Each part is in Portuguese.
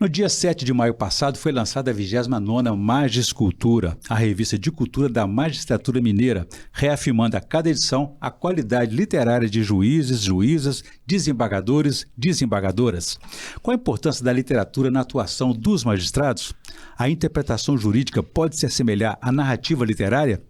No dia 7 de maio passado foi lançada a 29ª Magiscultura, a revista de cultura da magistratura mineira, reafirmando a cada edição a qualidade literária de juízes, juízas, desembargadores, desembargadoras. Qual a importância da literatura na atuação dos magistrados? A interpretação jurídica pode se assemelhar à narrativa literária?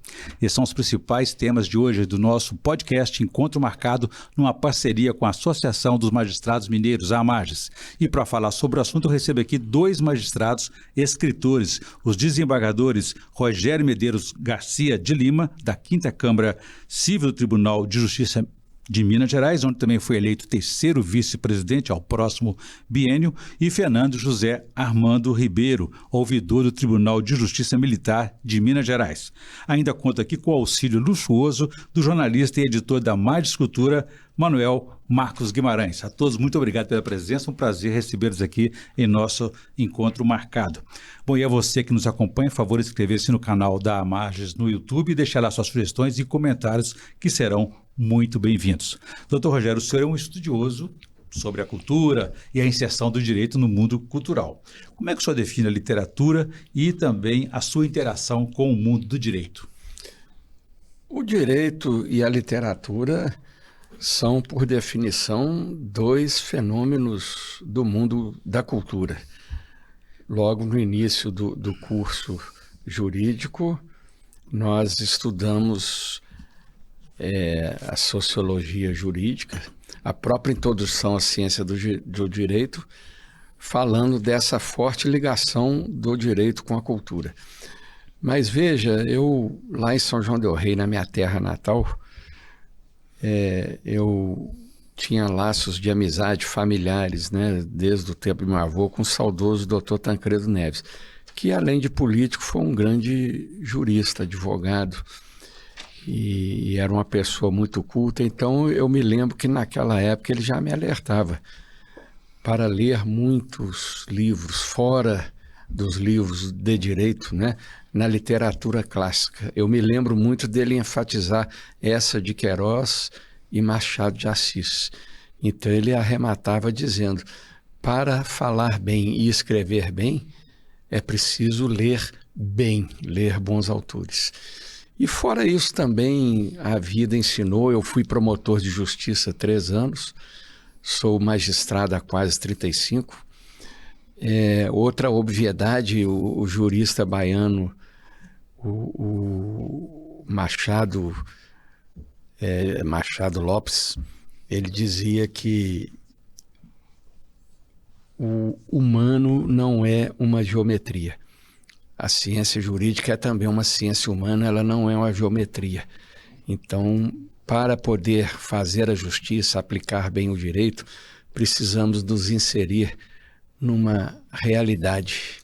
Esses são os principais temas de hoje do nosso podcast Encontro Marcado, numa parceria com a Associação dos Magistrados Mineiros, a AMAGES. E para falar sobre o assunto, eu recebo aqui dois magistrados escritores, os desembargadores Rogério Medeiros Garcia de Lima, da 5ª Câmara Civil do Tribunal de Justiça de Minas Gerais, onde também foi eleito terceiro vice-presidente ao próximo biênio, e Fernando José Armando Ribeiro, ouvidor do Tribunal de Justiça Militar de Minas Gerais. Ainda conta aqui com o auxílio luxuoso do jornalista e editor da Magiscultura, Manuel Marcos Guimarães. A todos, muito obrigado pela presença, um prazer recebê-los aqui em nosso encontro marcado. Bom, e a você que nos acompanha, por favor, inscrever-se no canal da AMAGES no YouTube e deixar lá suas sugestões e comentários que serão muito bem-vindos. Doutor Rogério, o senhor é um estudioso sobre a cultura e a inserção do direito no mundo cultural. Como é que o senhor define a literatura e também a sua interação com o mundo do direito? O direito e a literatura são, por definição, dois fenômenos do mundo da cultura. Logo no início do curso jurídico, nós estudamos a sociologia jurídica, a própria introdução à ciência do direito, falando dessa forte ligação do direito com a cultura. Mas veja, eu lá em São João del Rei, na minha terra natal, eu tinha laços de amizade familiares, né, desde o tempo do meu avô, com o saudoso Dr. Tancredo Neves, que além de político foi um grande jurista, advogado, e era uma pessoa muito culta. Então eu me lembro que naquela época ele já me alertava para ler muitos livros, fora dos livros de direito, né, na literatura clássica. Eu me lembro muito dele enfatizar essa de Queiroz e Machado de Assis. Então ele arrematava dizendo: para falar bem e escrever bem, é preciso ler bem, ler bons autores. E fora isso também a vida ensinou. Eu fui promotor de justiça há 3 anos, sou magistrado há quase 35. Outra obviedade, o jurista baiano, o Machado Lopes, ele dizia que o humano não é uma geometria. A ciência jurídica é também uma ciência humana, ela não é uma geometria. Então, para poder fazer a justiça, aplicar bem o direito, precisamos nos inserir numa realidade,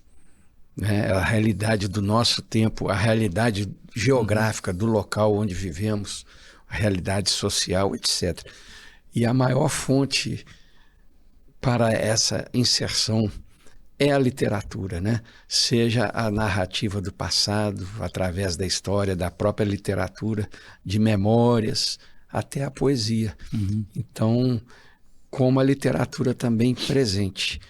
né? A realidade do nosso tempo, a realidade geográfica do local onde vivemos, a realidade social, etc. E a maior fonte para essa inserção é a literatura, né? Seja a narrativa do passado, através da história, da própria literatura, de memórias, até a poesia. Então, como a literatura também presente.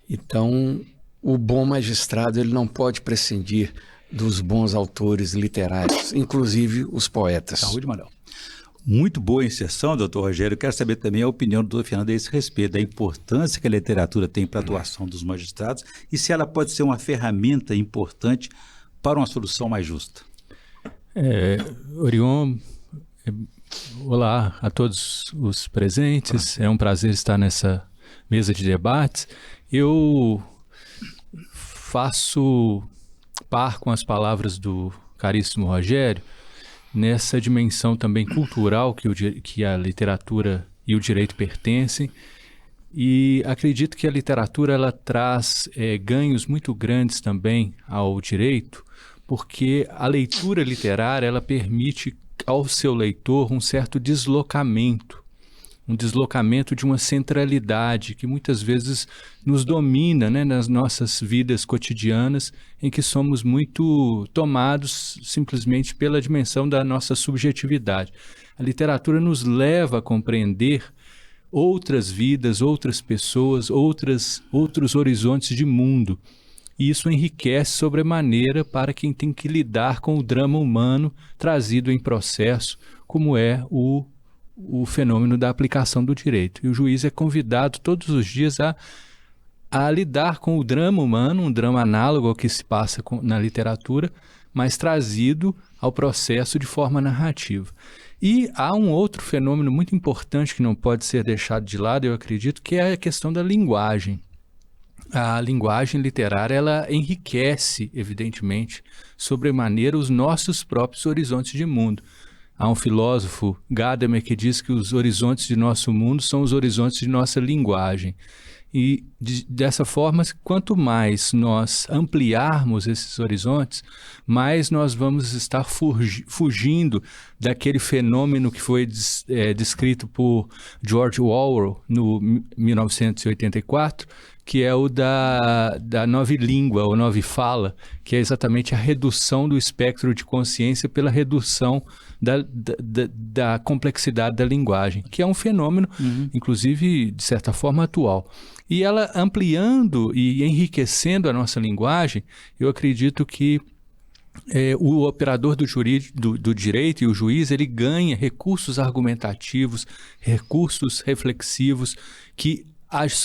Então, o bom magistrado, ele não pode prescindir dos bons autores literários, inclusive os poetas. Saúde, Manuel. Muito boa inserção, doutor Rogério. Quero saber também a opinião do doutor Fernando a esse respeito, da importância que a literatura tem para a atuação dos magistrados e se ela pode ser uma ferramenta importante para uma solução mais justa. Orion, olá a todos os presentes. É um prazer estar nessa mesa de debates. Eu faço par com as palavras do caríssimo Rogério, nessa dimensão também cultural que a literatura e o direito pertencem, e acredito que a literatura ela traz ganhos muito grandes também ao direito, porque a leitura literária ela permite ao seu leitor um certo deslocamento de uma centralidade que muitas vezes nos domina, né, nas nossas vidas cotidianas, em que somos muito tomados simplesmente pela dimensão da nossa subjetividade. A literatura nos leva a compreender outras vidas, outras pessoas, outros horizontes de mundo. E isso enriquece sobremaneira para quem tem que lidar com o drama humano trazido em processo, como é o fenômeno da aplicação do direito. E o juiz é convidado todos os dias a lidar com o drama humano, um drama análogo ao que se passa na literatura, mas trazido ao processo de forma narrativa. E há um outro fenômeno muito importante que não pode ser deixado de lado, eu acredito, que é a questão da linguagem. A linguagem literária, ela enriquece, evidentemente, sobremaneira os nossos próprios horizontes de mundo. Há um filósofo, Gadamer, que diz que os horizontes de nosso mundo são os horizontes de nossa linguagem. E dessa forma, quanto mais nós ampliarmos esses horizontes, mais nós vamos estar fugindo daquele fenômeno que foi descrito por George Orwell no 1984, que é o da novilíngua ou novifala, que é exatamente a redução do espectro de consciência pela redução da complexidade da linguagem, que é um fenômeno, inclusive, de certa forma, atual. E ela ampliando e enriquecendo a nossa linguagem, eu acredito que o operador do direito e o juiz, ele ganha recursos argumentativos, recursos reflexivos que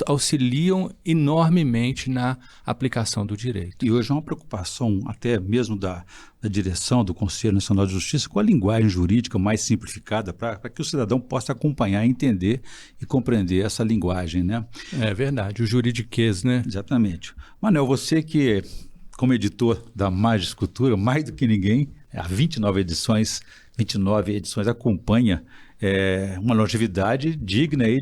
auxiliam enormemente na aplicação do direito. E hoje é uma preocupação até mesmo da direção do Conselho Nacional de Justiça com a linguagem jurídica mais simplificada para que o cidadão possa acompanhar, entender e compreender essa linguagem, né? É verdade, o juridiquês, né? Exatamente. Manuel, você que, como editor da Magis Cultura, mais do que ninguém, há 29 edições acompanha uma longevidade digna aí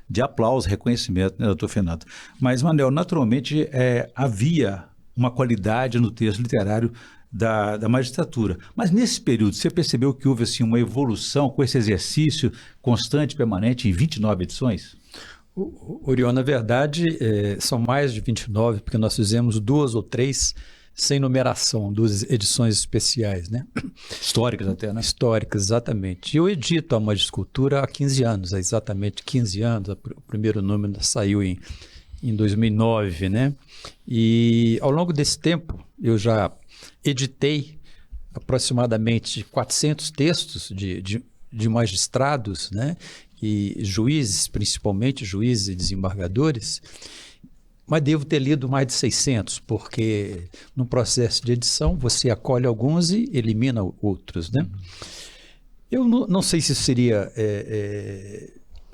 de aplauso, reconhecimento, né, doutor Fernando? Mas, Manuel, naturalmente havia uma qualidade no texto literário da magistratura. Mas nesse período, você percebeu que houve assim, uma evolução com esse exercício constante, permanente, em 29 edições? Orion, na verdade, são mais de 29, porque nós fizemos 2 ou 3 sem numeração, 2 edições especiais, né? Históricas até, né? Históricas, exatamente. Eu edito a Magis Cultura há 15 anos, há exatamente 15 anos. O primeiro número saiu em 2009, né? E ao longo desse tempo, eu já editei aproximadamente 400 textos de magistrados, né? E juízes, principalmente juízes e desembargadores, mas devo ter lido mais de 600, porque no processo de edição você acolhe alguns e elimina outros, né? Eu não sei se seria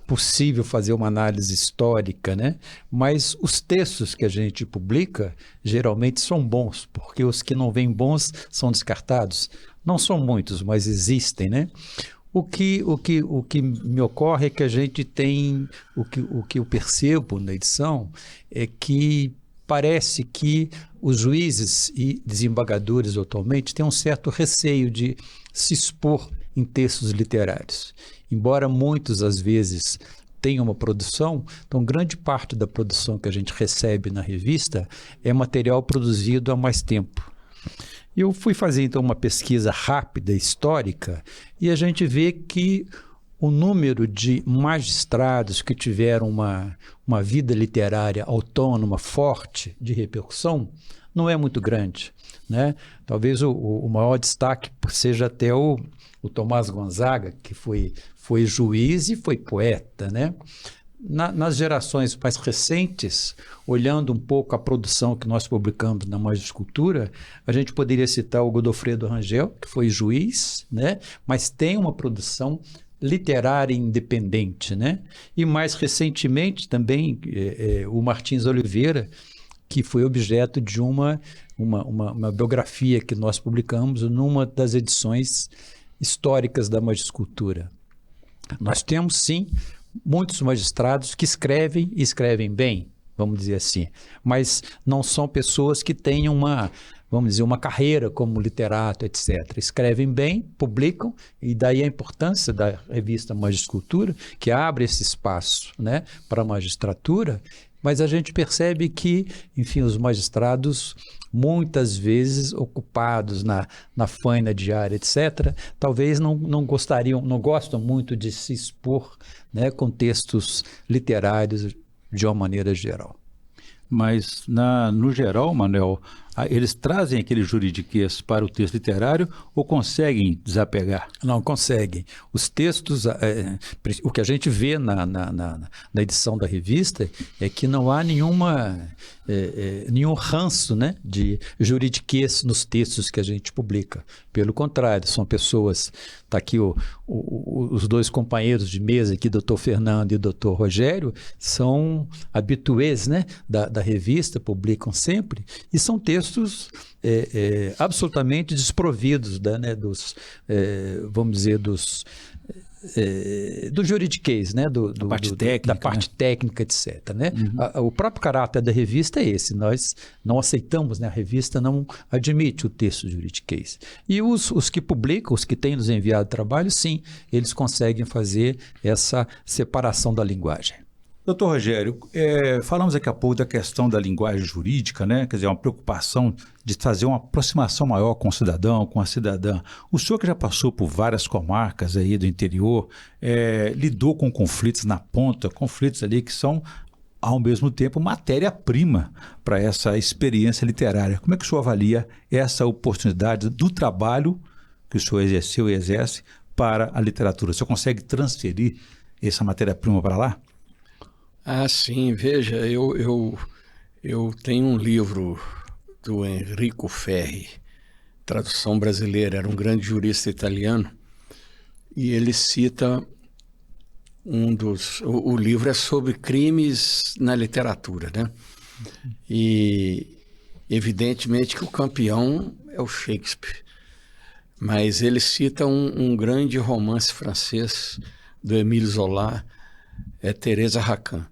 possível fazer uma análise histórica, né? Mas os textos que a gente publica geralmente são bons, porque os que não vêm bons são descartados. Não são muitos, mas existem, né? O que me ocorre é que a gente tem, o que eu percebo na edição é que parece que os juízes e desembargadores atualmente têm um certo receio de se expor em textos literários. Embora muitos, às vezes, tenham uma produção, então grande parte da produção que a gente recebe na revista é material produzido há mais tempo. Eu fui fazer, então, uma pesquisa rápida, histórica, e a gente vê que o número de magistrados que tiveram uma vida literária autônoma, forte, de repercussão, não é muito grande, né? Talvez o maior destaque seja até o Tomás Gonzaga, que foi juiz e foi poeta, né? Nas gerações mais recentes, olhando um pouco a produção que nós publicamos na Magis Cultura, a gente poderia citar o Godofredo Rangel, que foi juiz, né? Mas tem uma produção literária independente, né? E mais recentemente também o Martins Oliveira, que foi objeto de uma biografia que nós publicamos numa das edições históricas da Magis Cultura. Nós temos, sim, muitos magistrados que escrevem e escrevem bem, vamos dizer assim, mas não são pessoas que tenham uma carreira como literato, etc. Escrevem bem, publicam, e daí a importância da revista Magis Cultura, que abre esse espaço, né, para a magistratura, Mas a gente percebe que, enfim, os magistrados, muitas vezes ocupados na faina diária, etc., talvez não gostam muito de se expor, né, com textos literários de uma maneira geral. Mas, no geral, Manuel, eles trazem aquele juridiquês para o texto literário ou conseguem desapegar? Não conseguem. Os textos, o que a gente vê na edição da revista é que não há nenhum ranço, né, de juridiquês nos textos que a gente publica. Pelo contrário, são pessoas... Está aqui os dois companheiros de mesa aqui, doutor Fernando e doutor Rogério, são habituês, né, da revista, publicam sempre, e são textos absolutamente desprovidos vamos dizer, do juridiquês, né? Da parte técnica, etc. Né? O próprio caráter da revista é esse, nós não aceitamos, né? A revista não admite o texto juridiquês. E os que publicam, os que têm nos enviado trabalho, sim, eles conseguem fazer essa separação da linguagem. Doutor Rogério, falamos daqui a pouco da questão da linguagem jurídica, né? Quer dizer, uma preocupação de fazer uma aproximação maior com o cidadão, com a cidadã. O senhor que já passou por várias comarcas aí do interior, lidou com conflitos na ponta, conflitos ali que são, ao mesmo tempo, matéria-prima para essa experiência literária. Como é que o senhor avalia essa oportunidade do trabalho que o senhor exerceu e exerce para a literatura? O senhor consegue transferir essa matéria-prima para lá? Ah, sim, veja, eu tenho um livro do Enrico Ferri, tradução brasileira, era um grande jurista italiano, e ele cita o livro é sobre crimes na literatura, né? E evidentemente que o campeão é o Shakespeare, mas ele cita um grande romance francês do Émile Zola, Teresa Racan.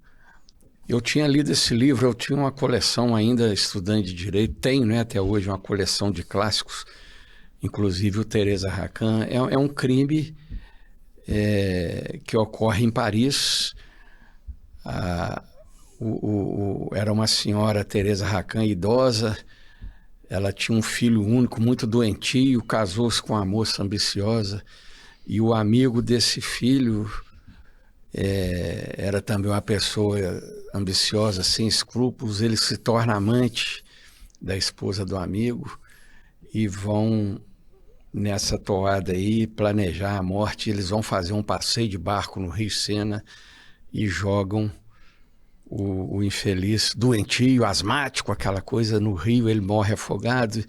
Eu tinha lido esse livro, eu tinha uma coleção ainda estudante de direito, tenho, né, até hoje uma coleção de clássicos, inclusive o Teresa Racan. É um crime que ocorre em Paris. Era uma senhora, Teresa Racan, idosa, ela tinha um filho único, muito doentio, casou-se com uma moça ambiciosa, e o amigo desse filho... era também uma pessoa ambiciosa, sem escrúpulos. Ele se torna amante da esposa do amigo e vão nessa toada aí planejar a morte. Eles vão fazer um passeio de barco no Rio Sena e jogam o infeliz doentio, asmático, aquela coisa, no rio. Ele morre afogado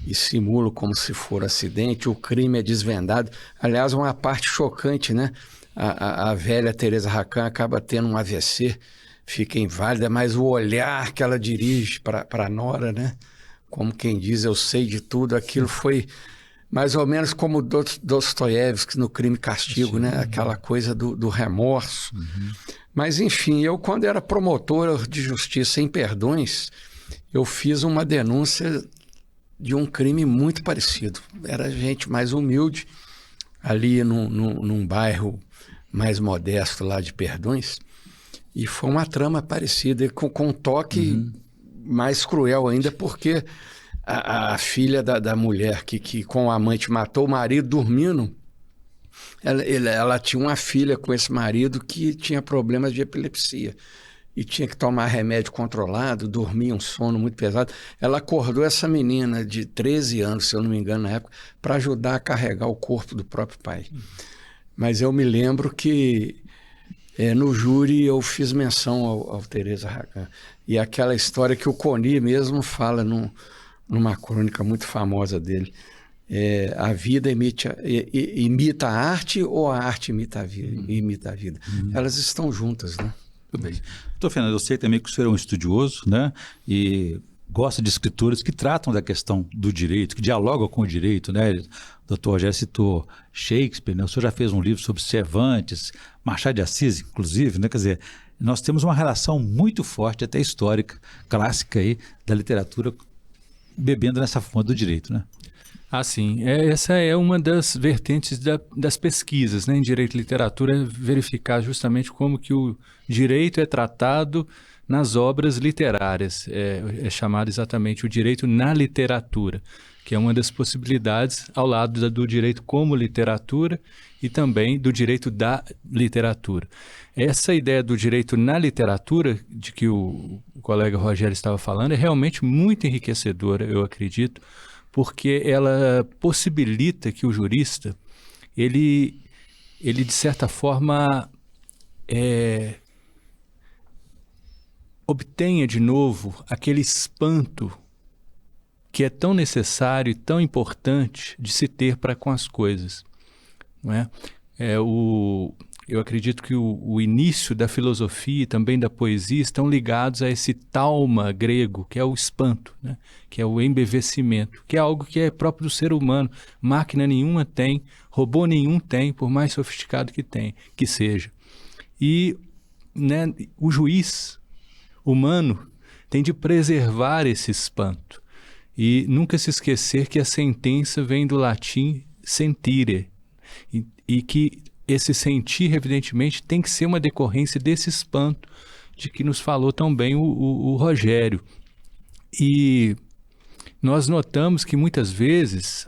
e simula como se for acidente. O crime é desvendado. Aliás, uma parte chocante, né? A velha Teresa Racan acaba tendo um AVC, fica inválida, mas o olhar que ela dirige para a nora, né? Como quem diz, eu sei de tudo, aquilo foi mais ou menos como Dostoiévski no Crime e Castigo, né? Aquela coisa do remorso. Mas, enfim, eu, quando era promotor de justiça em Perdões, eu fiz uma denúncia de um crime muito parecido. Era gente mais humilde, ali num bairro mais modesto lá de Perdões, e foi uma trama parecida, com um toque mais cruel ainda, porque a filha da mulher que com o amante matou o marido dormindo, ela tinha uma filha com esse marido que tinha problemas de epilepsia e tinha que tomar remédio controlado, dormia um sono muito pesado. Ela acordou essa menina de 13 anos, se eu não me engano, na época, para ajudar a carregar o corpo do próprio pai. Mas eu me lembro que no júri eu fiz menção ao Teresa Racan. E aquela história que o Coni mesmo fala numa crônica muito famosa dele. A vida imita a arte ou a arte imita a vida? Elas estão juntas, né? Tudo bem. Doutor Fernando, eu sei também que o senhor é um estudioso, né? E gosta de escritores que tratam da questão do direito, que dialogam com o direito, né? O doutor já citou Shakespeare, né? O senhor já fez um livro sobre Cervantes, Machado de Assis, inclusive, né? Quer dizer, nós temos uma relação muito forte, até histórica, clássica aí, da literatura, bebendo nessa fonte do direito, né? Ah, sim. Essa é uma das vertentes das pesquisas, né, em Direito e Literatura, verificar justamente como que o direito é tratado nas obras literárias. É chamado exatamente o direito na literatura, que é uma das possibilidades ao lado do direito como literatura e também do direito da literatura. Essa ideia do direito na literatura, de que o colega Rogério estava falando, é realmente muito enriquecedora, eu acredito, porque ela possibilita que o jurista, ele de certa forma, obtenha de novo aquele espanto que é tão necessário e tão importante de se ter para com as coisas. Não é? Eu acredito que o início da filosofia e também da poesia estão ligados a esse talma grego, que é o espanto, né? Que é o embevecimento, que é algo que é próprio do ser humano. Máquina nenhuma tem, robô nenhum tem, por mais sofisticado que seja. E, né, o juiz humano tem de preservar esse espanto e nunca se esquecer que a sentença vem do latim sentire, e que esse sentir, evidentemente, tem que ser uma decorrência desse espanto de que nos falou tão bem o Rogério. E nós notamos que muitas vezes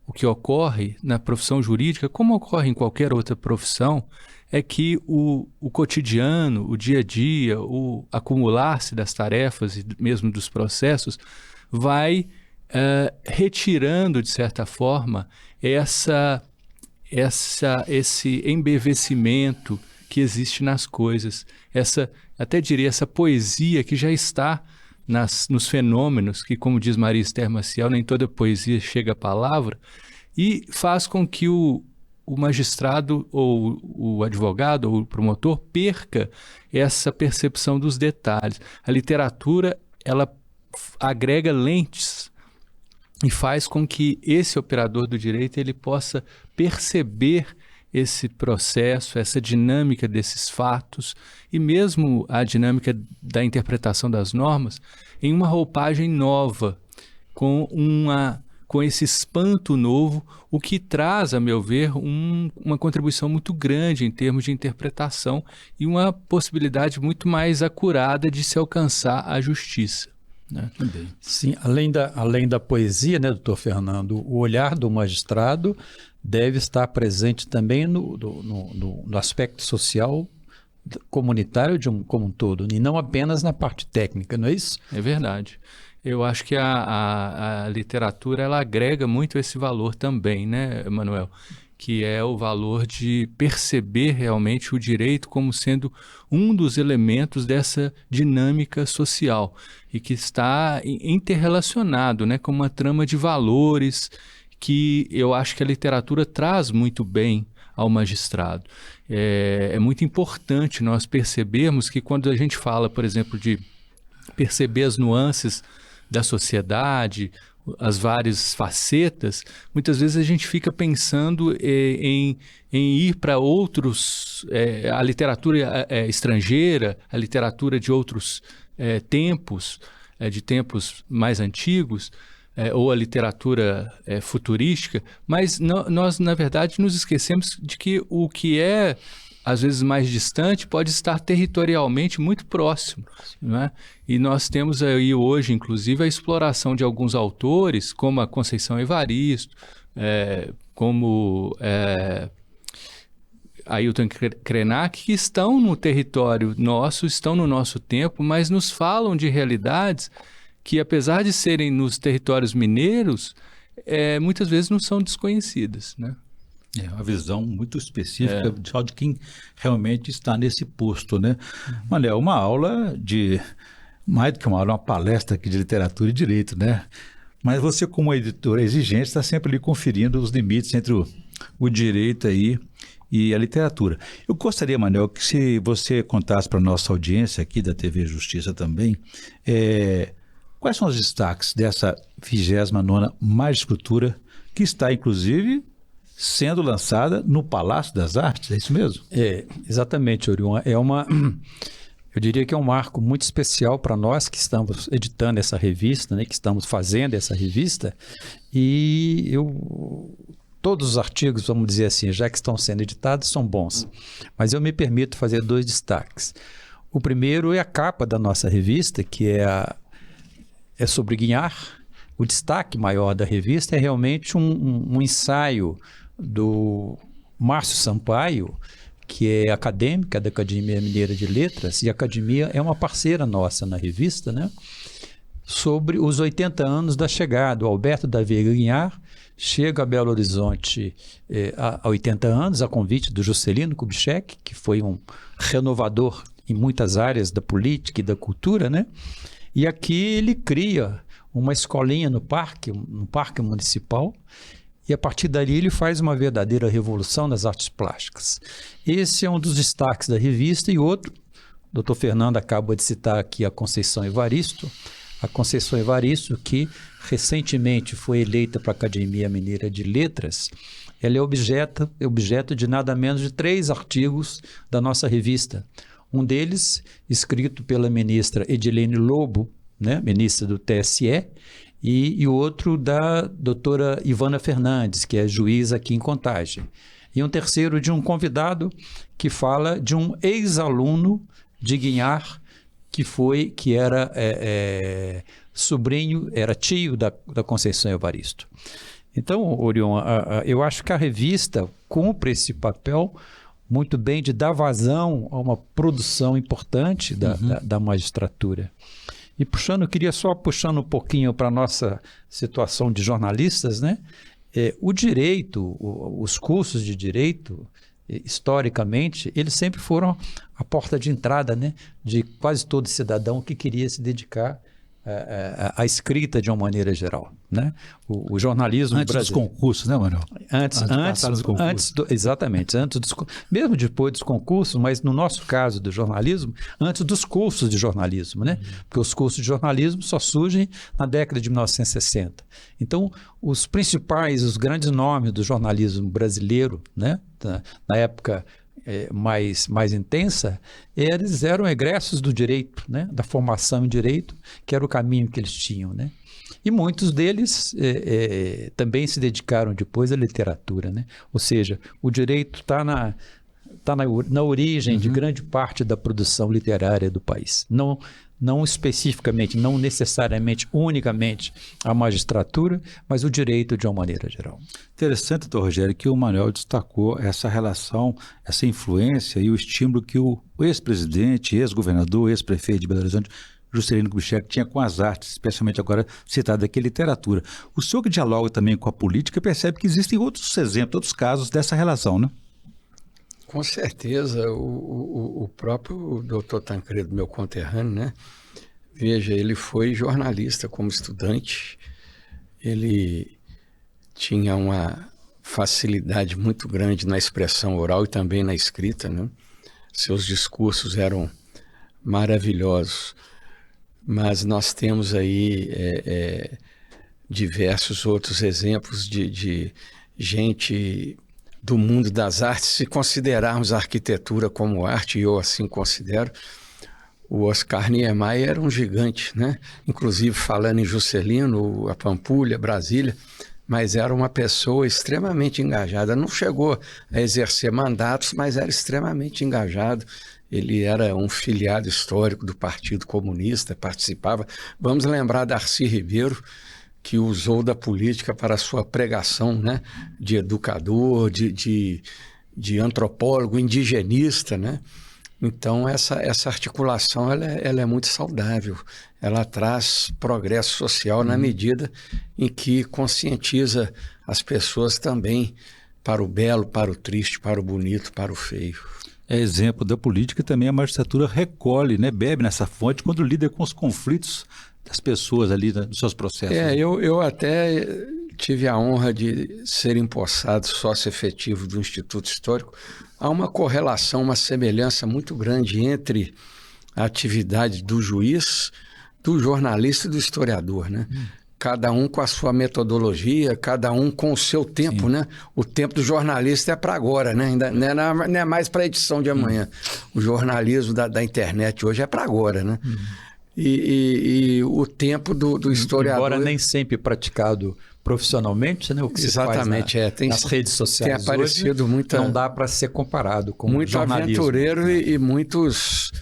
o que ocorre na profissão jurídica, como ocorre em qualquer outra profissão, é que o cotidiano, o dia a dia, o acumular-se das tarefas e mesmo dos processos vai retirando, de certa forma, esse embevecimento que existe nas coisas, até diria, essa poesia que já está nos fenômenos, que, como diz Maria Esther Maciel, nem toda poesia chega à palavra, e faz com que o magistrado ou o advogado ou o promotor perca essa percepção dos detalhes. A literatura, ela agrega lentes e faz com que esse operador do direito ele possa perceber esse processo, essa dinâmica desses fatos e mesmo a dinâmica da interpretação das normas em uma roupagem nova, com esse espanto novo, o que traz, a meu ver, uma contribuição muito grande em termos de interpretação e uma possibilidade muito mais acurada de se alcançar a justiça. Né? Sim, além da poesia, né, doutor Fernando, o olhar do magistrado deve estar presente também no aspecto social comunitário como um todo, e não apenas na parte técnica, não é isso? É verdade. Eu acho que a literatura ela agrega muito esse valor também, né, Emanuel? Que é o valor de perceber realmente o direito como sendo um dos elementos dessa dinâmica social e que está interrelacionado, né, com uma trama de valores que eu acho que a literatura traz muito bem ao magistrado. É muito importante nós percebermos que quando a gente fala, por exemplo, de perceber as nuances da sociedade, as várias facetas, muitas vezes a gente fica pensando em ir para outros, a literatura estrangeira, a literatura de outros tempos, de tempos mais antigos, ou a literatura futurística, mas nós, na verdade, nos esquecemos de que o que é às vezes mais distante, pode estar territorialmente muito próximo. Não é? E nós temos aí hoje, inclusive, a exploração de alguns autores, como a Conceição Evaristo, como Ailton Krenak, que estão no território nosso, estão no nosso tempo, mas nos falam de realidades que, apesar de serem nos territórios mineiros, muitas vezes não são desconhecidas, né? É uma visão muito específica só de quem realmente está nesse posto, né? Manuel, uma aula mais do que uma aula, uma palestra aqui de literatura e direito, né? Mas você, como editor exigente, está sempre ali conferindo os limites entre o direito aí e a literatura. Eu gostaria, Manuel, que se você contasse para a nossa audiência aqui da TV Justiça também, quais são os destaques dessa 29ª Magiscultura, que está, inclusive, sendo lançada no Palácio das Artes, é isso mesmo? Exatamente, Orion. Eu diria que é um marco muito especial para nós que estamos editando essa revista, né, que estamos fazendo essa revista, e todos os artigos, vamos dizer assim, já que estão sendo editados, são bons. Mas eu me permito fazer 2 destaques. O primeiro é a capa da nossa revista, que é sobre Guignard. O destaque maior da revista é realmente um ensaio do Márcio Sampaio, que é acadêmica da Academia Mineira de Letras, e a Academia é uma parceira nossa na revista, né? Sobre os 80 anos da chegada. O Alberto da Veiga Guignard chega a Belo Horizonte há 80 anos, a convite do Juscelino Kubitschek, que foi um renovador em muitas áreas da política e da cultura, né? E aqui ele cria uma escolinha no parque municipal, e a partir dali ele faz uma verdadeira revolução nas artes plásticas. Esse é um dos destaques da revista, e outro, o Dr. Fernando acaba de citar aqui a Conceição Evaristo, que recentemente foi eleita para a Academia Mineira de Letras. Ela é objeto de nada menos de 3 artigos da nossa revista. Um deles, escrito pela ministra Edilene Lobo, né, ministra do TSE, e outro da doutora Ivana Fernandes, que é juíza aqui em Contagem. E um terceiro de um convidado que fala de um ex-aluno de Guignard, que era sobrinho, era tio da Conceição Evaristo. Então, Orion, eu acho que a revista cumpre esse papel muito bem de dar vazão a uma produção importante da magistratura. E queria só puxando um pouquinho para a nossa situação de jornalistas, né? O direito, os cursos de direito, historicamente, eles sempre foram a porta de entrada, né, de quase todo cidadão que queria se dedicar à escrita de uma maneira geral, né? O jornalismo antes brasileiro, dos concursos, né, Manuel? Exatamente, mesmo depois dos concursos, mas no nosso caso do jornalismo, antes dos cursos de jornalismo, né? Porque os cursos de jornalismo só surgem na década de 1960. Então, os grandes nomes do jornalismo brasileiro, né, na época mais intensa, eles eram egressos do direito, né? Da formação em direito, que era o caminho que eles tinham, né? E muitos deles também se dedicaram depois à literatura, né? Ou seja, o direito está na origem de grande parte da produção literária do país. Não especificamente, não necessariamente, unicamente a magistratura, mas o direito de uma maneira geral. Interessante, doutor Rogério, que o Manuel destacou essa relação, essa influência e o estímulo que o ex-presidente, ex-governador, ex-prefeito de Belo Horizonte, Juscelino Kubitschek, tinha com as artes, especialmente agora citada aqui a literatura. O senhor que dialoga também com a política percebe que existem outros exemplos, outros casos dessa relação, né? Com certeza, o próprio doutor Tancredo, meu conterrâneo, né? Veja, ele foi jornalista como estudante, ele tinha uma facilidade muito grande na expressão oral e também na escrita, né? Seus discursos eram maravilhosos, mas nós temos aí diversos outros exemplos de gente do mundo das artes. Se considerarmos a arquitetura como arte, e eu assim considero, o Oscar Niemeyer era um gigante, né? Inclusive falando em Juscelino, a Pampulha, Brasília, mas era uma pessoa extremamente engajada. Não chegou a exercer mandatos, mas era extremamente engajado. Ele era um filiado histórico do Partido Comunista, participava. Vamos lembrar Darcy Ribeiro, que usou da política para a sua pregação, né, de educador, de antropólogo, indigenista, né? Então, essa articulação ela é muito saudável. Ela traz progresso social na medida em que conscientiza as pessoas também para o belo, para o triste, para o bonito, para o feio. É exemplo da política, também a magistratura recolhe, né, bebe nessa fonte quando lida com os conflitos das pessoas ali, dos seus processos. Eu até tive a honra de ser empossado sócio efetivo do Instituto Histórico. Há uma correlação, uma semelhança muito grande entre a atividade do juiz, do jornalista e do historiador, né? Cada um com a sua metodologia, cada um com o seu tempo, né? O tempo do jornalista é para agora, né? Ainda não é mais para a edição de amanhã. O jornalismo da internet hoje é para agora, né? E o tempo do historiador... Embora nem sempre praticado profissionalmente, né? O que exatamente, se faz nas redes sociais tem aparecido hoje, muita, não dá para ser comparado com muito jornalismo. Muito aventureiro e muitos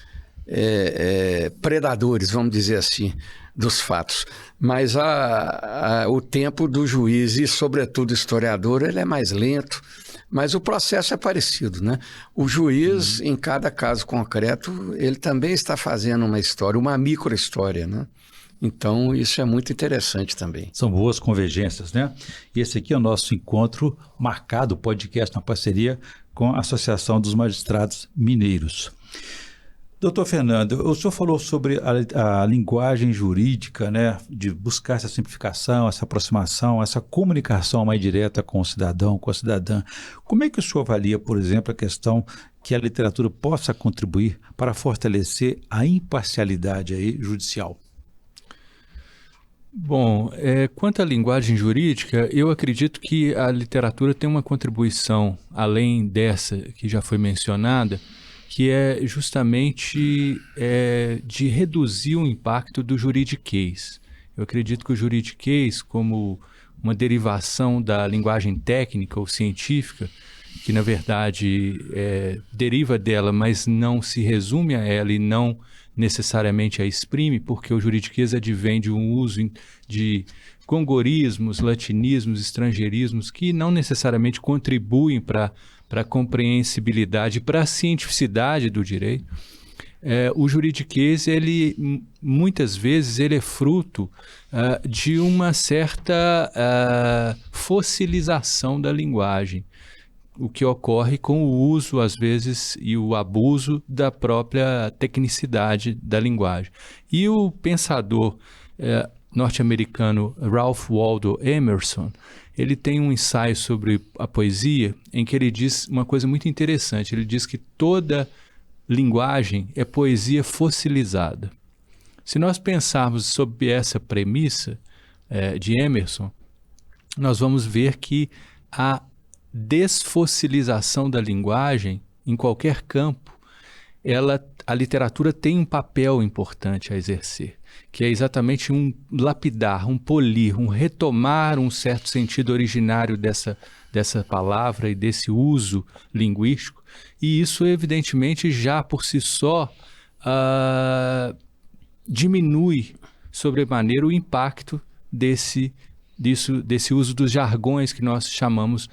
predadores, vamos dizer assim, dos fatos. Mas o tempo do juiz e, sobretudo, historiador, ele é mais lento, mas o processo é parecido, né? O juiz, em cada caso concreto, ele também está fazendo uma história, uma micro-história, né? Então, isso é muito interessante também. São boas convergências, né? E esse aqui é o nosso encontro marcado, podcast, uma parceria com a Associação dos Magistrados Mineiros. Doutor Fernando, o senhor falou sobre a linguagem jurídica, né, de buscar essa simplificação, essa aproximação, essa comunicação mais direta com o cidadão, com a cidadã. Como é que o senhor avalia, por exemplo, a questão que a literatura possa contribuir para fortalecer a imparcialidade aí judicial? Bom, quanto à linguagem jurídica, eu acredito que a literatura tem uma contribuição, além dessa que já foi mencionada, que é justamente de reduzir o impacto do juridiquês. Eu acredito que o juridiquês, como uma derivação da linguagem técnica ou científica, que na verdade deriva dela, mas não se resume a ela e não necessariamente a exprime, porque o juridiquês advém de um uso de congorismos, latinismos, estrangeirismos, que não necessariamente contribuem para a compreensibilidade, para a cientificidade do direito. O juridiquês, ele, muitas vezes, ele é fruto de uma certa fossilização da linguagem, o que ocorre com o uso, às vezes, e o abuso da própria tecnicidade da linguagem. E o pensador norte-americano Ralph Waldo Emerson, ele tem um ensaio sobre a poesia em que ele diz uma coisa muito interessante. Ele diz que toda linguagem é poesia fossilizada. Se nós pensarmos sob essa premissa de Emerson, nós vamos ver que a desfossilização da linguagem em qualquer campo, a literatura tem um papel importante a exercer, que é exatamente um lapidar, um polir, um retomar um certo sentido originário dessa palavra e desse uso linguístico. E isso, evidentemente, já por si só diminui sobremaneira o impacto desse uso dos jargões que nós chamamos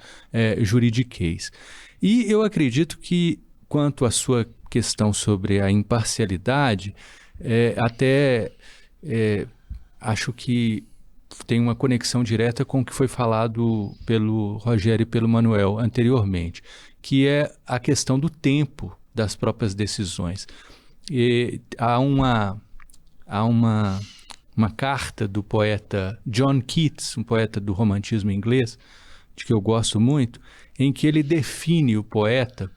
juridiquês. E eu acredito que, quanto à sua questão sobre a imparcialidade, acho que tem uma conexão direta com o que foi falado pelo Rogério e pelo Manuel anteriormente, que é a questão do tempo das próprias decisões. E há uma carta do poeta John Keats, um poeta do romantismo inglês, de que eu gosto muito, em que ele define o poeta,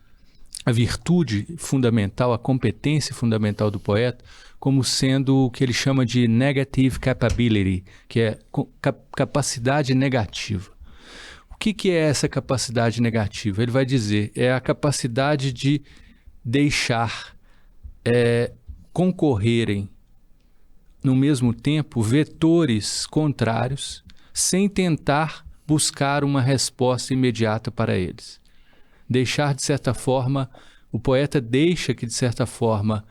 a virtude fundamental, a competência fundamental do poeta, como sendo o que ele chama de negative capability, que é capacidade negativa. O que é essa capacidade negativa? Ele vai dizer, é a capacidade de deixar concorrerem no mesmo tempo vetores contrários, sem tentar buscar uma resposta imediata para eles. Deixar, de certa forma, o poeta deixa que, de certa forma,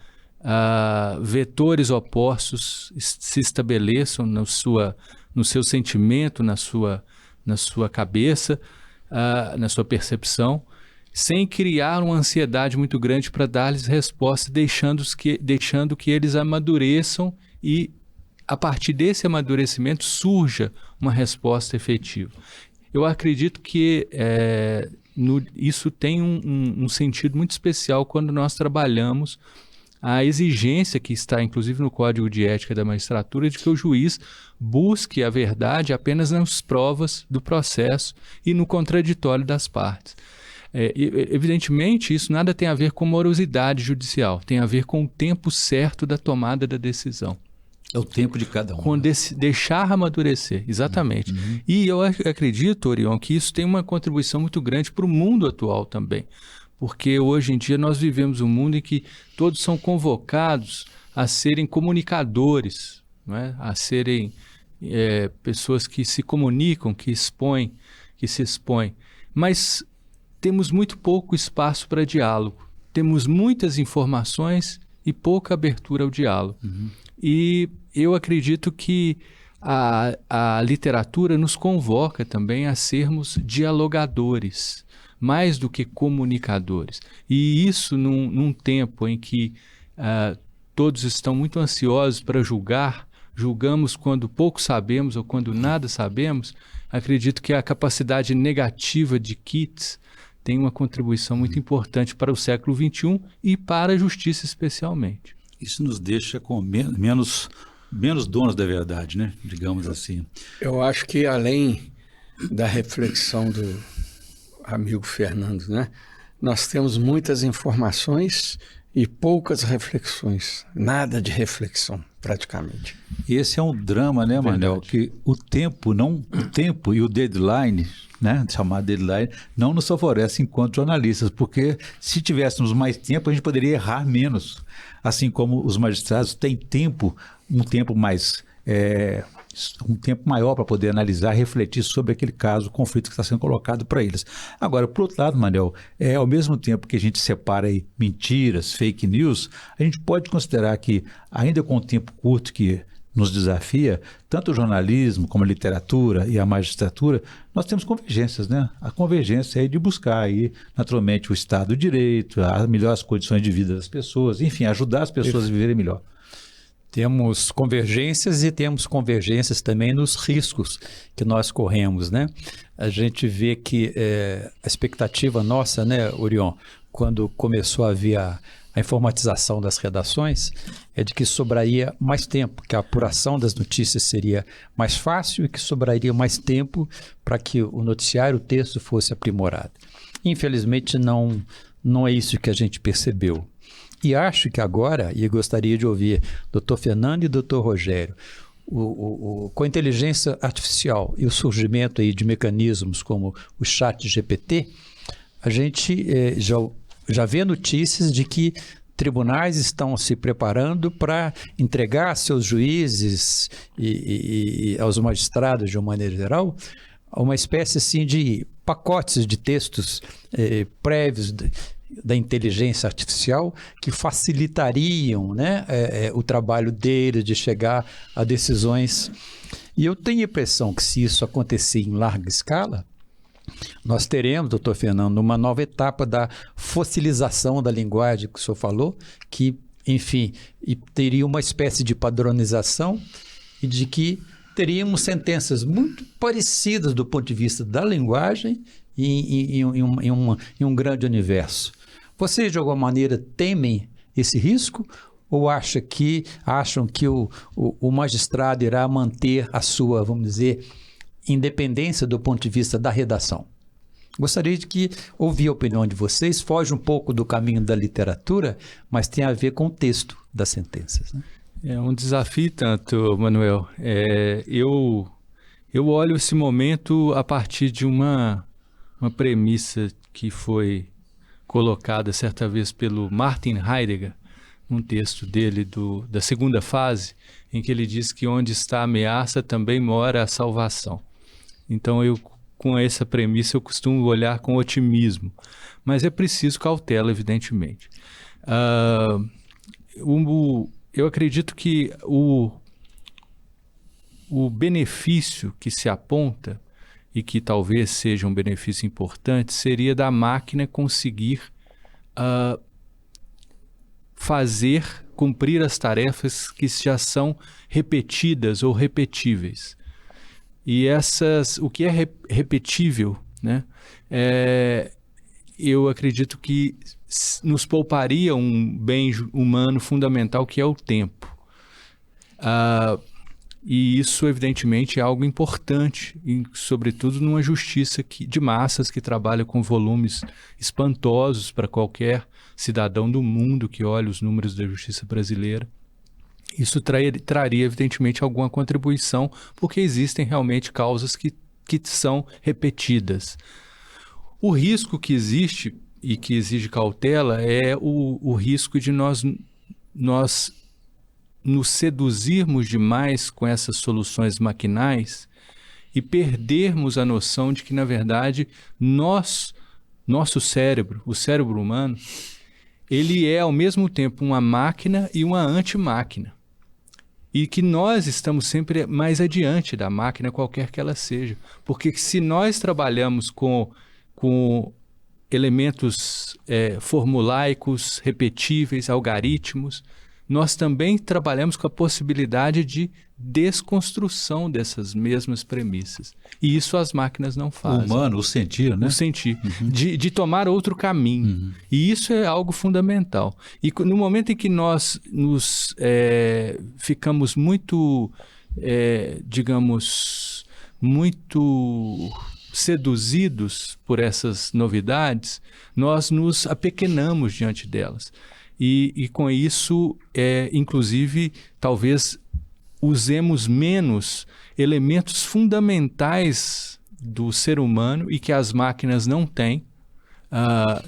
vetores opostos se estabeleçam no seu sentimento, na sua cabeça, na sua percepção, sem criar uma ansiedade muito grande para dar-lhes resposta, deixando que eles amadureçam e, a partir desse amadurecimento, surja uma resposta efetiva. Eu acredito que isso tem um sentido muito especial quando nós trabalhamos a exigência que está, inclusive, no Código de Ética da Magistratura, de que o juiz busque a verdade apenas nas provas do processo e no contraditório das partes. Evidentemente, isso nada tem a ver com morosidade judicial, tem a ver com o tempo certo da tomada da decisão. É o tempo de cada um. Com deixar amadurecer, exatamente. Uhum. E eu acredito, Orion, que isso tem uma contribuição muito grande para o mundo atual também. Porque hoje em dia nós vivemos um mundo em que todos são convocados a serem comunicadores, não é? A serem pessoas que se comunicam, que se expõem. Mas temos muito pouco espaço para diálogo. Temos muitas informações e pouca abertura ao diálogo. E eu acredito que a literatura nos convoca também a sermos dialogadores, mais do que comunicadores. E isso num tempo em que todos estão muito ansiosos para julgamos quando pouco sabemos ou quando nada sabemos. Acredito que a capacidade negativa de Keats tem uma contribuição muito importante para o século XXI e para a justiça especialmente. Isso nos deixa com menos donos da verdade, né? Digamos assim. Eu acho que além da reflexão do amigo Fernando, né? Nós temos muitas informações e poucas reflexões, nada de reflexão, praticamente. Esse é um drama, né, Manel? Que o tempo e o deadline, né, chamado deadline, não nos favorece enquanto jornalistas, porque se tivéssemos mais tempo, a gente poderia errar menos. Assim como os magistrados têm um tempo maior para poder analisar, refletir sobre aquele caso, o conflito que está sendo colocado para eles. Agora, por outro lado, Manel, ao mesmo tempo que a gente separa aí mentiras, fake news, a gente pode considerar que, ainda com o tempo curto que nos desafia, tanto o jornalismo como a literatura e a magistratura, nós temos convergências, né? A convergência é de buscar aí, naturalmente, o Estado de Direito, as melhores condições de vida das pessoas, enfim, ajudar as pessoas a viverem melhor. Temos convergências e temos convergências também nos riscos que nós corremos, né? A gente vê que a expectativa nossa, né, Orion, quando começou a haver a informatização das redações, é de que sobraria mais tempo, que a apuração das notícias seria mais fácil e que sobraria mais tempo para que o noticiário, o texto fosse aprimorado. Infelizmente, não é isso que a gente percebeu. E acho que agora, e eu gostaria de ouvir Dr. Fernando e Dr. Rogério, com a inteligência artificial e o surgimento aí de mecanismos como o ChatGPT, a gente já vê notícias de que tribunais estão se preparando para entregar a seus juízes e aos magistrados, de uma maneira geral, uma espécie assim, de pacotes de textos prévios da inteligência artificial que facilitariam, né, o trabalho deles de chegar a decisões. E eu tenho a impressão que, se isso acontecer em larga escala, nós teremos, doutor Fernando, uma nova etapa da fossilização da linguagem que o senhor falou, que, enfim, teria uma espécie de padronização e de que teríamos sentenças muito parecidas do ponto de vista da linguagem em um grande universo. Vocês, de alguma maneira, temem esse risco ou acham que o magistrado irá manter a sua, vamos dizer, independência do ponto de vista da redação? Gostaria de ouvir a opinião de vocês. Foge um pouco do caminho da literatura, mas tem a ver com o texto das sentenças, né? É um desafio tanto, Manuel. Eu olho esse momento a partir de uma premissa que foi colocada certa vez pelo Martin Heidegger, num texto dele da segunda fase, em que ele diz que onde está a ameaça também mora a salvação. Então, com essa premissa, eu costumo olhar com otimismo, mas é preciso cautela, evidentemente. Eu acredito que o benefício que se aponta, e que talvez seja um benefício importante, seria da máquina conseguir cumprir as tarefas que já são repetidas ou repetíveis. E o que é repetível, né, eu acredito que nos pouparia um bem humano fundamental, que é o tempo. E isso, evidentemente, é algo importante, sobretudo numa justiça de massas que trabalha com volumes espantosos para qualquer cidadão do mundo que olhe os números da justiça brasileira. Isso traria, evidentemente, alguma contribuição, porque existem realmente causas que são repetidas. O risco que existe e que exige cautela é o risco de nós nos seduzirmos demais com essas soluções maquinais e perdermos a noção de que, na verdade, nosso cérebro, o cérebro humano, ele é ao mesmo tempo uma máquina e uma antimáquina. E que nós estamos sempre mais adiante da máquina, qualquer que ela seja. Porque se nós trabalhamos com elementos formulaicos, repetíveis, algoritmos, nós também trabalhamos com a possibilidade de desconstrução dessas mesmas premissas. E isso as máquinas não fazem. O humano, o sentir, né? O sentir. De tomar outro caminho. E isso é algo fundamental. E no momento em que nós ficamos muito, digamos, muito seduzidos por essas novidades, nós nos apequenamos diante delas. E com isso, inclusive, talvez usemos menos elementos fundamentais do ser humano e que as máquinas não têm,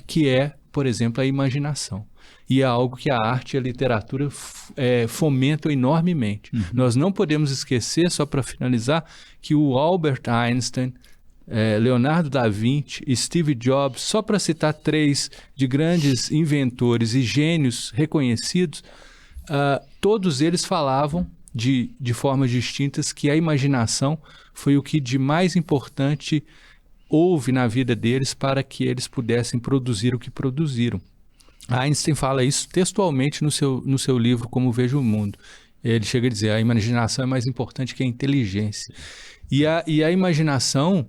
que é, por exemplo, a imaginação. E é algo que a arte e a literatura fomentam enormemente. Nós não podemos esquecer, só para finalizar, que o Albert Einstein, Leonardo da Vinci e Steve Jobs, só para citar 3 de grandes inventores e gênios reconhecidos, todos eles falavam de formas distintas que a imaginação foi o que de mais importante houve na vida deles para que eles pudessem produzir o que produziram. Einstein fala isso textualmente no seu livro Como Vejo o Mundo. Ele chega a dizer, a imaginação é mais importante que a inteligência. E a imaginação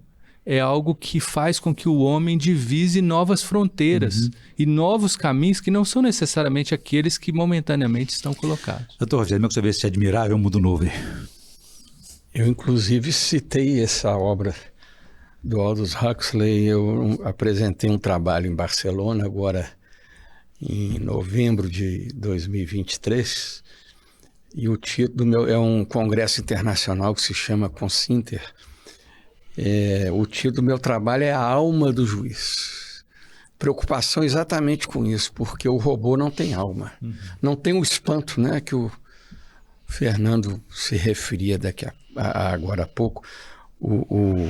é algo que faz com que o homem divise novas fronteiras e novos caminhos que não são necessariamente aqueles que momentaneamente estão colocados. Doutor Rogério, como você vê esse admirável mundo novo aí? Eu, inclusive, citei essa obra do Aldous Huxley. Eu apresentei um trabalho em Barcelona, agora em novembro de 2023, e o título é um congresso internacional que se chama Consinter. O título do meu trabalho é A Alma do Juiz. Preocupação exatamente com isso, porque o robô não tem alma. Não tem o espanto, né, que o Fernando se referia agora há pouco. O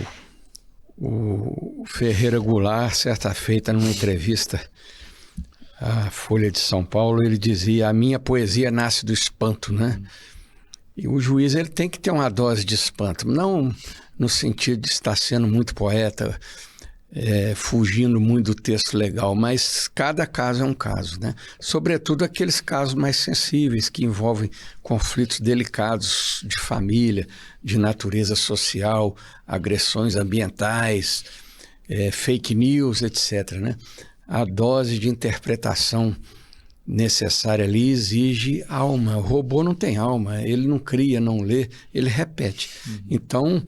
Ferreira Goulart, certa feita, numa entrevista à Folha de São Paulo, ele dizia: a minha poesia nasce do espanto, né? E o juiz, ele tem que ter uma dose de espanto, não no sentido de estar sendo muito poeta, fugindo muito do texto legal, mas cada caso é um caso, né? Sobretudo aqueles casos mais sensíveis, que envolvem conflitos delicados de família, de natureza social, agressões ambientais, fake news, etc., né? A dose de interpretação necessária ali exige alma. O robô não tem alma, ele não cria, não lê, ele repete. Então,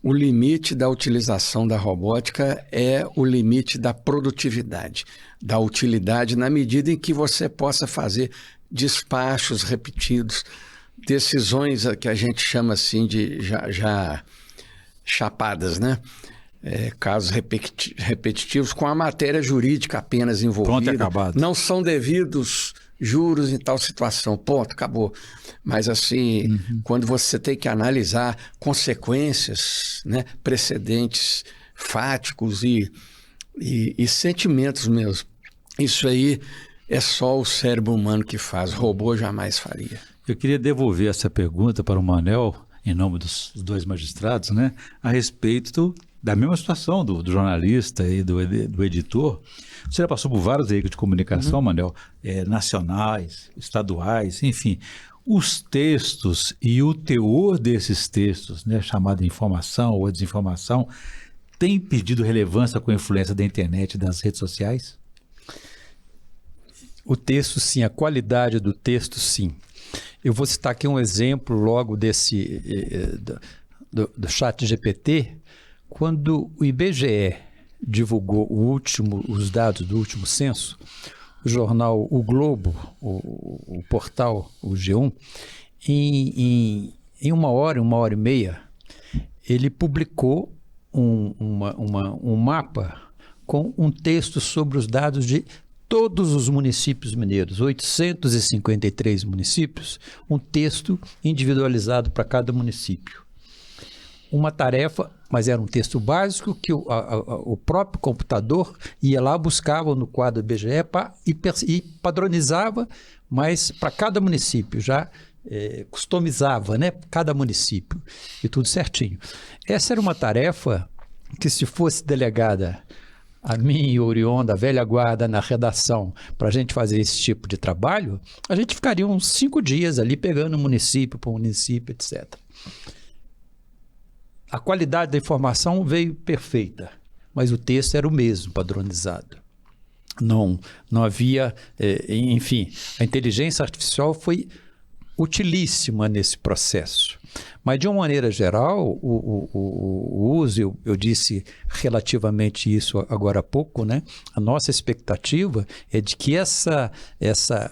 o limite da utilização da robótica é o limite da produtividade, da utilidade, na medida em que você possa fazer despachos repetidos, decisões que a gente chama assim de já chapadas, né? Casos repetitivos com a matéria jurídica apenas envolvida. Pronto, acabado. Não são devidos juros em tal situação. Ponto, acabou. Mas assim, quando você tem que analisar consequências, né, precedentes fáticos e sentimentos mesmo, isso aí é só o cérebro humano que faz. Robô jamais faria. Eu queria devolver essa pergunta para o Manuel, em nome dos 2 magistrados, né, a respeito da mesma situação do jornalista e do editor. Você já passou por vários veículos de comunicação, Manuel, nacionais, estaduais, enfim. Os textos e o teor desses textos, né, chamado informação ou desinformação, tem perdido relevância com a influência da internet e das redes sociais? O texto, sim. A qualidade do texto, sim. Eu vou citar aqui um exemplo logo desse do ChatGPT. Quando o IBGE divulgou os dados do último censo, o jornal O Globo, o portal, o G1, em 1 hora e meia, ele publicou um mapa com um texto sobre os dados de todos os municípios mineiros, 853 municípios, um texto individualizado para cada município. Uma tarefa mas era um texto básico que o próprio computador ia lá, buscava no quadro do IBGE e padronizava, mas para cada município, já customizava, né, cada município, e tudo certinho. Essa era uma tarefa que, se fosse delegada a mim e o Orion, da velha guarda, na redação, para a gente fazer esse tipo de trabalho, a gente ficaria uns 5 dias ali pegando município por município, etc. A qualidade da informação veio perfeita, mas o texto era o mesmo, padronizado. Não havia, enfim, a inteligência artificial foi utilíssima nesse processo. Mas, de uma maneira geral, o uso, eu disse relativamente isso agora há pouco, né? A nossa expectativa é de que essa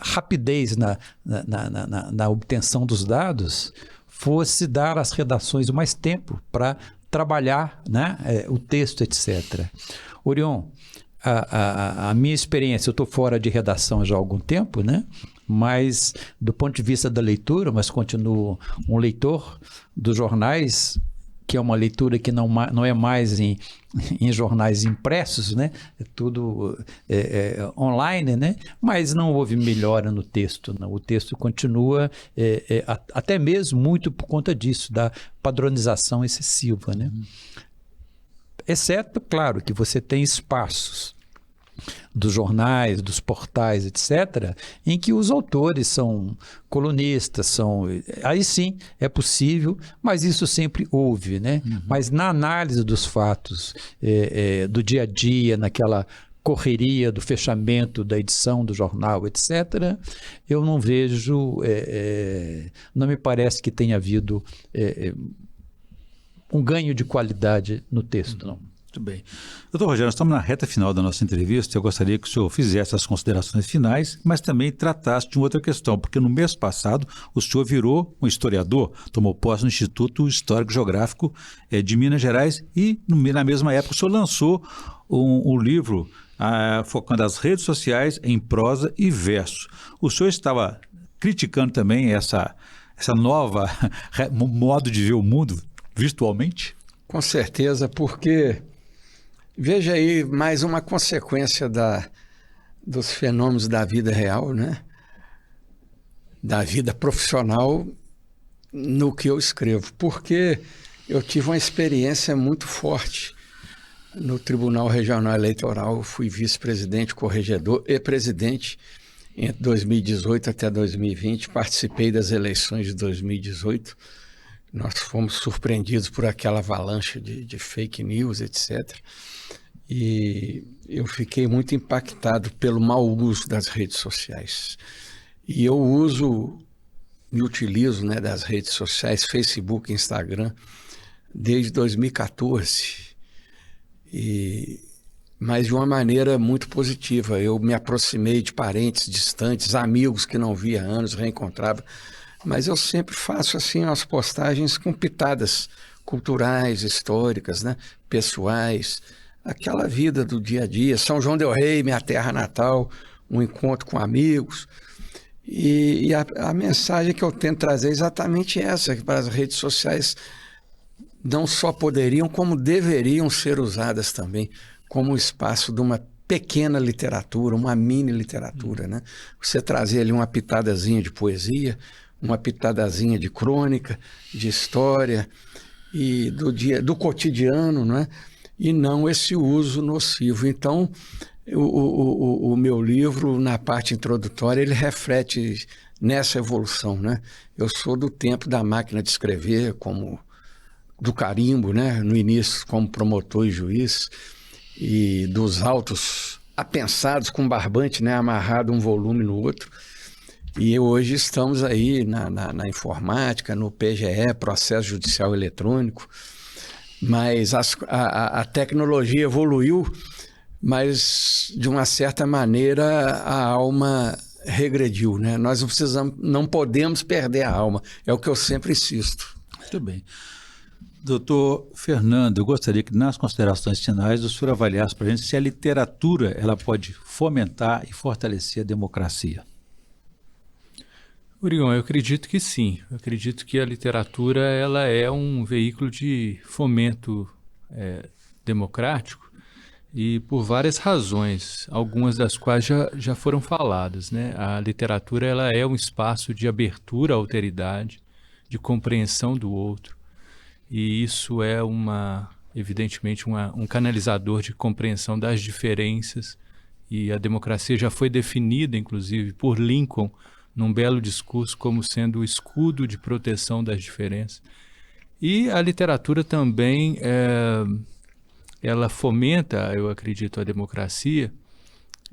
rapidez na obtenção dos dados fosse dar às redações mais tempo para trabalhar, né, o texto, etc. Orion, a minha experiência, eu estou fora de redação já há algum tempo, né? Mas do ponto de vista da leitura, mas continuo um leitor dos jornais, que é uma leitura que não é mais em jornais impressos, né? É tudo online, né? Mas não houve melhora no texto, não. O texto continua, até mesmo muito por conta disso, da padronização excessiva, né? Exceto, claro, que você tem espaços dos jornais, dos portais, etc., em que os autores são colunistas, aí sim é possível, mas isso sempre houve, né? Mas na análise dos fatos do dia a dia, naquela correria do fechamento da edição do jornal, etc., eu não vejo, não me parece que tenha havido um ganho de qualidade no texto, não. Muito bem. Doutor Rogério, nós estamos na reta final da nossa entrevista. Eu gostaria que o senhor fizesse as considerações finais, mas também tratasse de uma outra questão, porque no mês passado o senhor virou um historiador, tomou posse no Instituto Histórico Geográfico de Minas Gerais e, na mesma época, o senhor lançou um livro focando as redes sociais em prosa e verso. O senhor estava criticando também essa nova modo de ver o mundo virtualmente? Com certeza, porque veja aí mais uma consequência dos fenômenos da vida real, né? Da vida profissional no que eu escrevo. Porque eu tive uma experiência muito forte no Tribunal Regional Eleitoral. Eu fui vice-presidente, corregedor e presidente entre 2018 até 2020. Participei das eleições de 2018. Nós fomos surpreendidos por aquela avalanche de fake news, etc. E eu fiquei muito impactado pelo mau uso das redes sociais. E eu me utilizo, né, das redes sociais, Facebook, Instagram, desde 2014. Mas de uma maneira muito positiva. Eu me aproximei de parentes distantes, amigos que não via há anos, reencontrava. Mas eu sempre faço assim as postagens com pitadas culturais, históricas, né? Pessoais, aquela vida do dia a dia. São João del Rei, minha terra natal, um encontro com amigos. E a mensagem que eu tento trazer é exatamente essa, que para as redes sociais não só poderiam, como deveriam ser usadas também como espaço de uma pequena literatura, uma mini literatura, né? Você trazer ali uma pitadazinha de poesia, uma pitadazinha de crônica, de história e do cotidiano, não é? E não esse uso nocivo. Então, o meu livro, na parte introdutória, ele reflete nessa evolução, né? Eu sou do tempo da máquina de escrever, como do carimbo, né? No início como promotor e juiz, e dos autos apensados com barbante, né? Amarrado um volume no outro. E hoje estamos aí na informática, no PGE, Processo Judicial Eletrônico, mas a tecnologia evoluiu, mas de uma certa maneira a alma regrediu, né? Nós não podemos perder a alma, é o que eu sempre insisto. Muito bem. Doutor Fernando, eu gostaria que nas considerações finais o senhor avaliasse para a gente se a literatura ela pode fomentar e fortalecer a democracia. Orion, eu acredito que sim. Eu acredito que a literatura ela é um veículo de fomento democrático, e por várias razões, algumas das quais já foram faladas, né? A literatura ela é um espaço de abertura à alteridade, de compreensão do outro, e isso é evidentemente um canalizador de compreensão das diferenças, e a democracia já foi definida, inclusive, por Lincoln, num belo discurso, como sendo o escudo de proteção das diferenças. E a literatura também, ela fomenta, eu acredito, a democracia,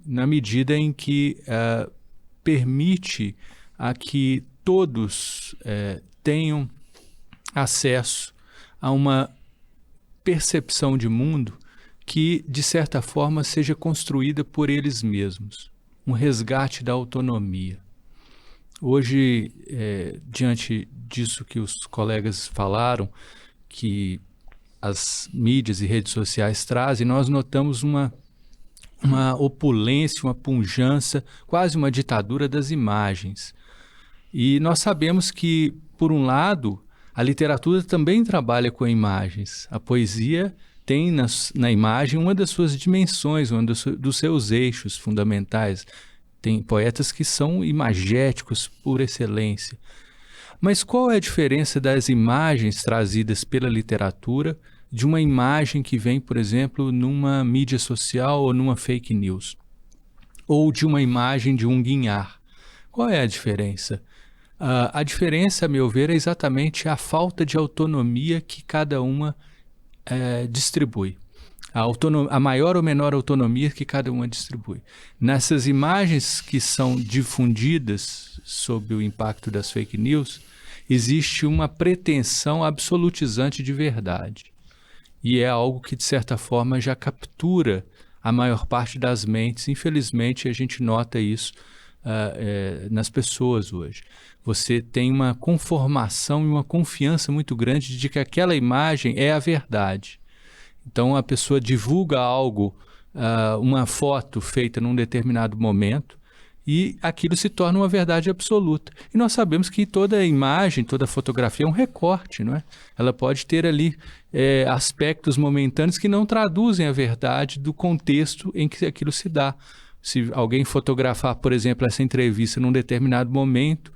na medida em que permite a que todos tenham acesso a uma percepção de mundo que, de certa forma, seja construída por eles mesmos, um resgate da autonomia. Hoje, diante disso que os colegas falaram, que as mídias e redes sociais trazem, nós notamos uma opulência, uma pujança, quase uma ditadura das imagens. E nós sabemos que, por um lado, a literatura também trabalha com imagens. A poesia tem na imagem uma das suas dimensões, um dos seus eixos fundamentais. Tem poetas que são imagéticos por excelência. Mas qual é a diferença das imagens trazidas pela literatura de uma imagem que vem, por exemplo, numa mídia social ou numa fake news? Ou de uma imagem de um guinhar? Qual é a diferença? A diferença, a meu ver, é exatamente a falta de autonomia que cada uma distribui. A maior ou menor autonomia que cada uma distribui. Nessas imagens que são difundidas sob o impacto das fake news, existe uma pretensão absolutizante de verdade. E é algo que, de certa forma, já captura a maior parte das mentes. Infelizmente, a gente nota isso nas pessoas hoje. Você tem uma conformação e uma confiança muito grande de que aquela imagem é a verdade. Então, a pessoa divulga algo, uma foto feita num determinado momento, e aquilo se torna uma verdade absoluta. E nós sabemos que toda imagem, toda fotografia é um recorte, não é? Ela pode ter ali aspectos momentâneos que não traduzem a verdade do contexto em que aquilo se dá. Se alguém fotografar, por exemplo, essa entrevista num determinado momento,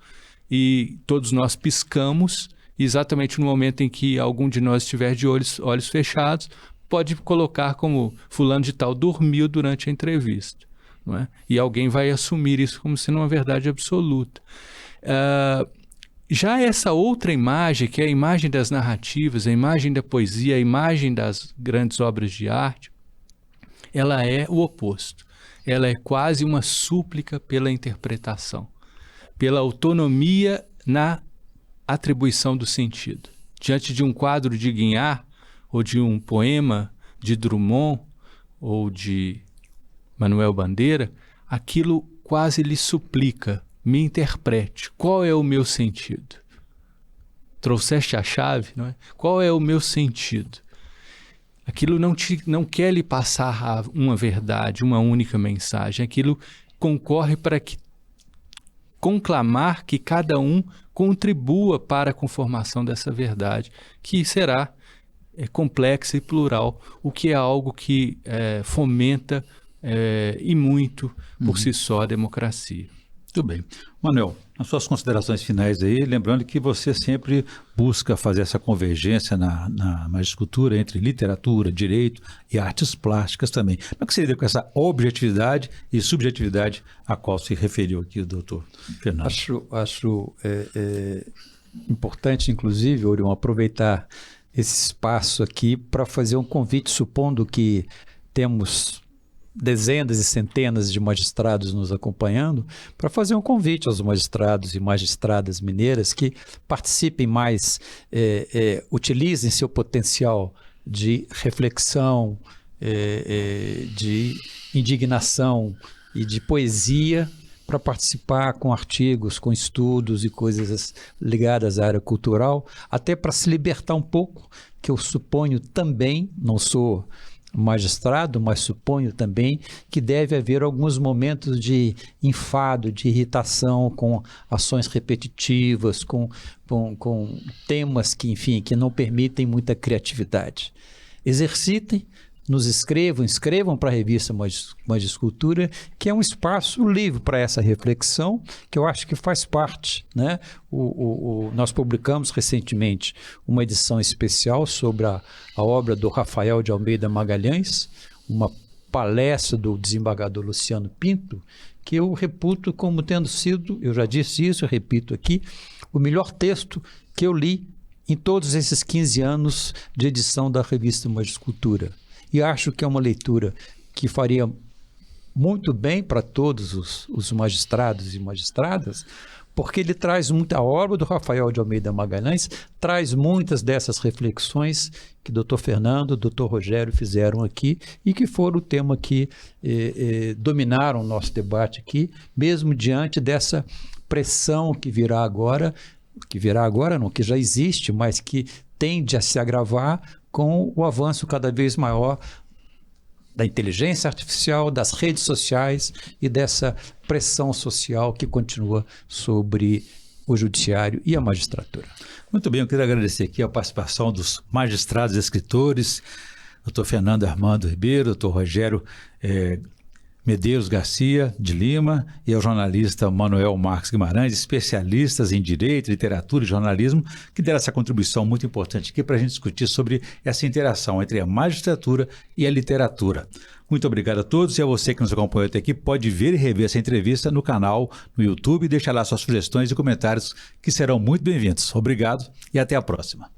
e todos nós piscamos, exatamente no momento em que algum de nós estiver de olhos fechados, pode colocar como fulano de tal dormiu durante a entrevista, não é? E alguém vai assumir isso como sendo uma verdade absoluta. Já essa outra imagem, que é a imagem das narrativas, a imagem da poesia, a imagem das grandes obras de arte, ela é o oposto. Ela é quase uma súplica pela interpretação, pela autonomia na atribuição do sentido. Diante de um quadro de Guignard, ou de um poema de Drummond, ou de Manuel Bandeira, aquilo quase lhe suplica: me interprete, qual é o meu sentido? Trouxeste a chave, não é? Qual é o meu sentido? Aquilo não quer lhe passar uma verdade, uma única mensagem. Aquilo concorre para conclamar que cada um contribua para a conformação dessa verdade, que será complexa e plural, o que é algo que fomenta e muito por si só a democracia. Muito bem. Manuel, nas suas considerações finais aí, lembrando que você sempre busca fazer essa convergência na magistratura entre literatura, direito e artes plásticas também. Como é que seria com essa objetividade e subjetividade a qual se referiu aqui o doutor Fernando? Acho importante, inclusive, Orion, aproveitar esse espaço aqui para fazer um convite, supondo que temos dezenas e centenas de magistrados nos acompanhando, para fazer um convite aos magistrados e magistradas mineiras que participem mais, utilizem seu potencial de reflexão, de indignação e de poesia para participar com artigos, com estudos e coisas ligadas à área cultural, até para se libertar um pouco, que eu suponho também, não sou magistrado, mas suponho também que deve haver alguns momentos de enfado, de irritação com ações repetitivas, com temas que, enfim, que não permitem muita criatividade. exercitem, nos escrevam para a revista Magiscultura, que é um espaço livre para essa reflexão, que eu acho que faz parte, né? Nós publicamos recentemente uma edição especial sobre a obra do Rafael de Almeida Magalhães, uma palestra do desembargador Luciano Pinto, que eu reputo como tendo sido, eu já disse isso, eu repito aqui, o melhor texto que eu li em todos esses 15 anos de edição da revista Magiscultura. E acho que é uma leitura que faria muito bem para todos os magistrados e magistradas, porque ele traz muita obra do Rafael de Almeida Magalhães, traz muitas dessas reflexões que o Dr. Fernando, o Dr. Rogério fizeram aqui e que foram o tema que dominaram o nosso debate aqui, mesmo diante dessa pressão que virá agora não, que já existe, mas que tende a se agravar com o avanço cada vez maior da inteligência artificial, das redes sociais e dessa pressão social que continua sobre o judiciário e a magistratura. Muito bem, eu queria agradecer aqui a participação dos magistrados e escritores, Dr. Fernando Armando Ribeiro, Dr. Rogério Medeiros Garcia de Lima e ao jornalista Manuel Marques Guimarães, especialistas em direito, literatura e jornalismo, que deram essa contribuição muito importante aqui para a gente discutir sobre essa interação entre a magistratura e a literatura. Muito obrigado a todos e a você que nos acompanhou até aqui pode ver e rever essa entrevista no canal, no YouTube e deixar lá suas sugestões e comentários que serão muito bem-vindos. Obrigado e até a próxima.